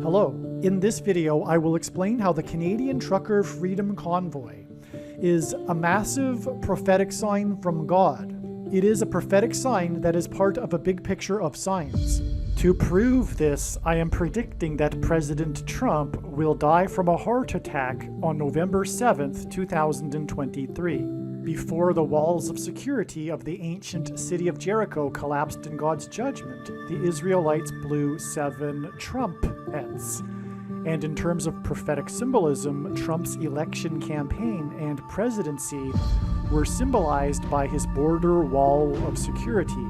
Hello, in this video I will explain how the Canadian Trucker Freedom Convoy is a massive prophetic sign from God. It is a prophetic sign that is part of a big picture of signs. To prove this, I am predicting that President Trump will die from a heart attack on November 7th, 2023, before the walls of security of the ancient city of Jericho collapsed in God's judgment. The Israelites blew 7 trumpets. And in terms of prophetic symbolism, Trump's election campaign and presidency were symbolized by his border wall of security.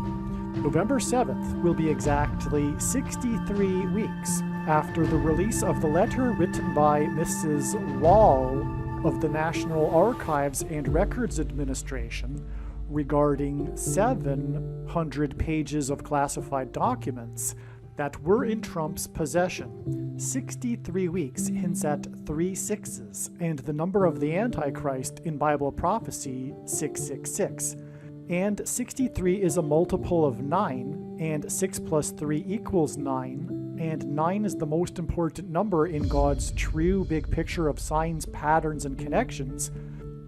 November 7th will be exactly 63 weeks after the release of the letter written by Mrs. Wall of the National Archives and Records Administration regarding 700 pages of classified documents that were in Trump's possession. 63 weeks hints at 3 6s, and the number of the Antichrist in Bible prophecy, 666. And 63 is a multiple of 9, and 6 plus 3 equals 9, and 9 is the most important number in God's true big picture of signs, patterns, and connections,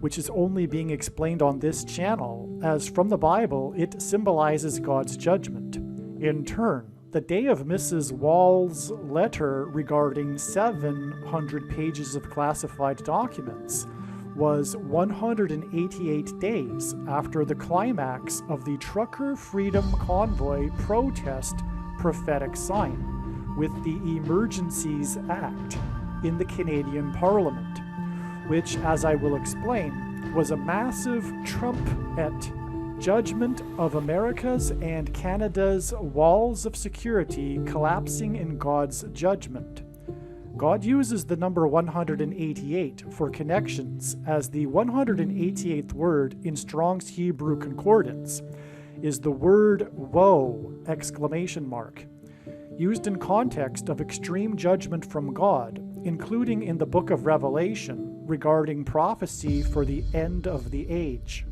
which is only being explained on this channel, as from the Bible it symbolizes God's judgment. In turn, the day of Mrs. Wall's letter regarding 700 pages of classified documents was 188 days after the climax of the Trucker Freedom Convoy protest prophetic sign with the Emergencies Act in the Canadian Parliament, which, as I will explain, was a massive trumpet judgment of America's and Canada's walls of security collapsing in God's judgment. God uses the number 188 for connections, as the 188th word in Strong's Hebrew Concordance is the word woe! Used in context of extreme judgment from God, including in the book of Revelation regarding prophecy for the end of the age.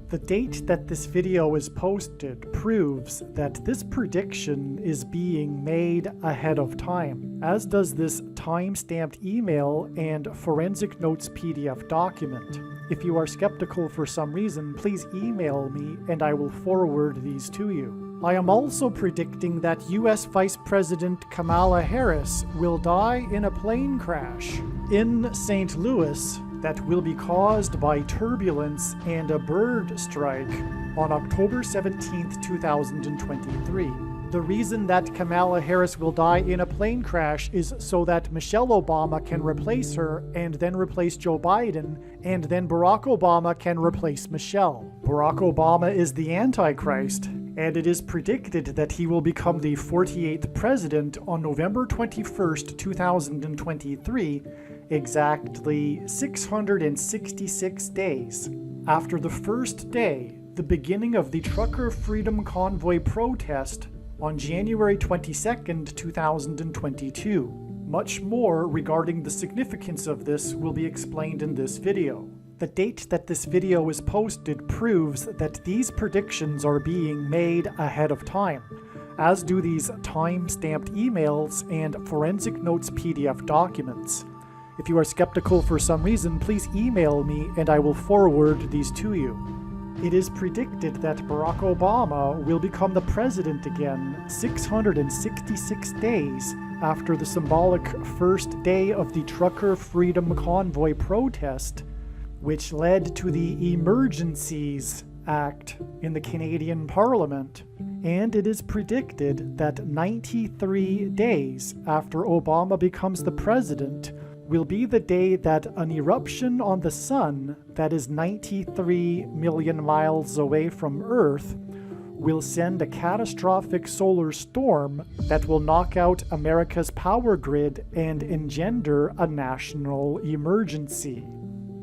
The date that this video is posted proves that this prediction is being made ahead of time, as does this time-stamped email and forensic notes PDF document. If you are skeptical for some reason, please email me and I will forward these to you. I am also predicting that US Vice President Kamala Harris will die in a plane crash in St. Louis that will be caused by turbulence and a bird strike on October 17th, 2023. The reason that Kamala Harris will die in a plane crash is so that Michelle Obama can replace her and then replace Joe Biden, and then Barack Obama can replace Michelle. Barack Obama is the Antichrist, and it is predicted that he will become the 48th president on November 21st, 2023, exactly 666 days after the first day, the beginning of the Trucker Freedom Convoy protest on January 22nd, 2022. Much more regarding the significance of this will be explained in this video. The date that this video is posted proves that these predictions are being made ahead of time, as do these time-stamped emails and forensic notes PDF documents. If you are skeptical for some reason, please email me and I will forward these to you. It is predicted that Barack Obama will become the president again 666 days after the symbolic first day of the Trucker Freedom Convoy protest, which led to the Emergencies Act in the Canadian Parliament. And it is predicted that 93 days after Obama becomes the president will be the day that an eruption on the sun that is 93 million miles away from Earth will send a catastrophic solar storm that will knock out America's power grid and engender a national emergency.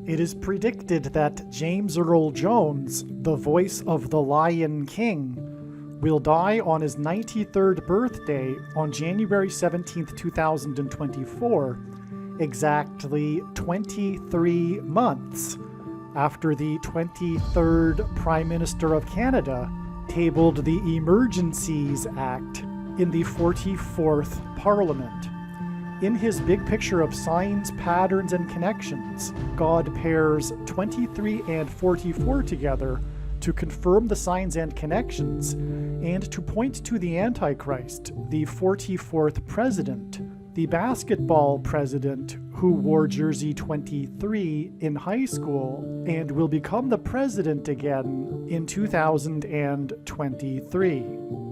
It is predicted that James Earl Jones, the voice of the Lion King, will die on his 93rd birthday on January 17th, 2024, exactly 23 months after the 23rd Prime Minister of Canada tabled the Emergencies Act in the 44th Parliament. In his big picture of signs, patterns, and connections, God pairs 23 and 44 together to confirm the signs and connections and to point to the Antichrist, the 44th president, the basketball president who wore jersey 23 in high school and will become the president again in 2023.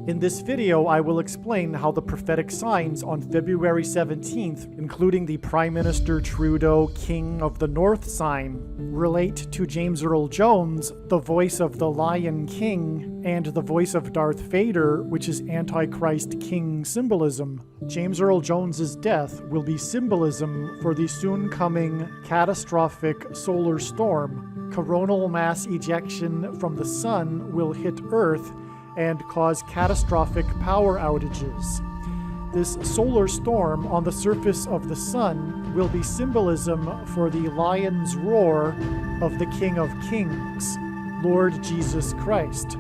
In this video, I will explain how the prophetic signs on February 17th, including the Prime Minister Trudeau King of the North sign, relate to James Earl Jones, the voice of the Lion King, and the voice of Darth Vader, which is Antichrist King symbolism. James Earl Jones's death will be symbolism for the soon-coming catastrophic solar storm. Coronal mass ejection from the sun will hit Earth and cause catastrophic power outages. This solar storm on the surface of the sun will be symbolism for the lion's roar of the King of Kings, Lord Jesus Christ,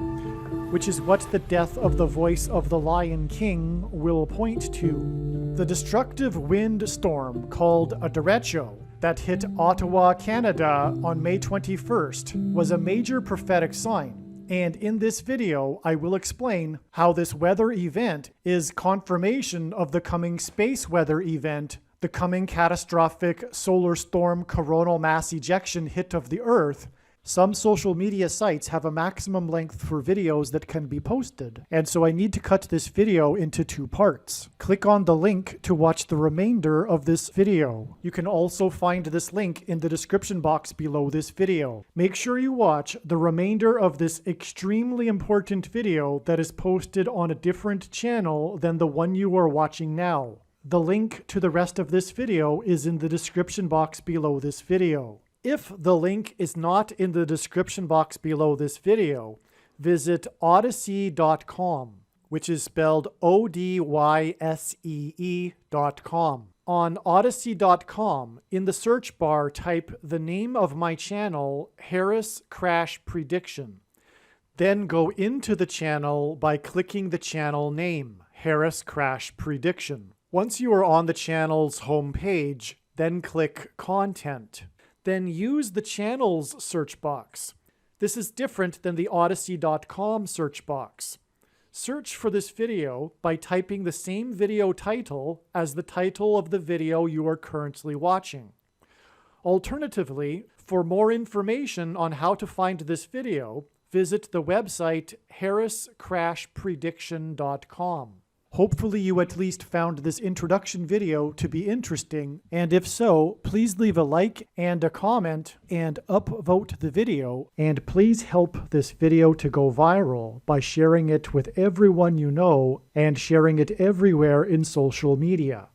which is what the death of the voice of the Lion King will point to. The destructive wind storm called a derecho that hit Ottawa, Canada on May 21st was a major prophetic sign. And in this video, I will explain how this weather event is confirmation of the coming space weather event, the coming catastrophic solar storm coronal mass ejection hit of the Earth. Some social media sites have a maximum length for videos that can be posted, and so I need to cut this video into 2 parts. Click on the link to watch the remainder of this video. You can also find this link in the description box below this video. Make sure you watch the remainder of this extremely important video that is posted on a different channel than the one you are watching now. The link to the rest of this video is in the description box below this video. If the link is not in the description box below this video, visit Odysee.com, which is spelled Odyssee.com. On Odysee.com, in the search bar, type the name of my channel, Harris Crash Prediction. Then go into the channel by clicking the channel name, Harris Crash Prediction. Once you are on the channel's homepage, then click Content. Then use the channel's search box. This is different than the Odysee.com search box. Search for this video by typing the same video title as the title of the video you are currently watching. Alternatively, for more information on how to find this video, visit the website harriscrashprediction.com. Hopefully you at least found this introduction video to be interesting, and if so, please leave a like and a comment and upvote the video, and please help this video to go viral by sharing it with everyone you know and sharing it everywhere in social media.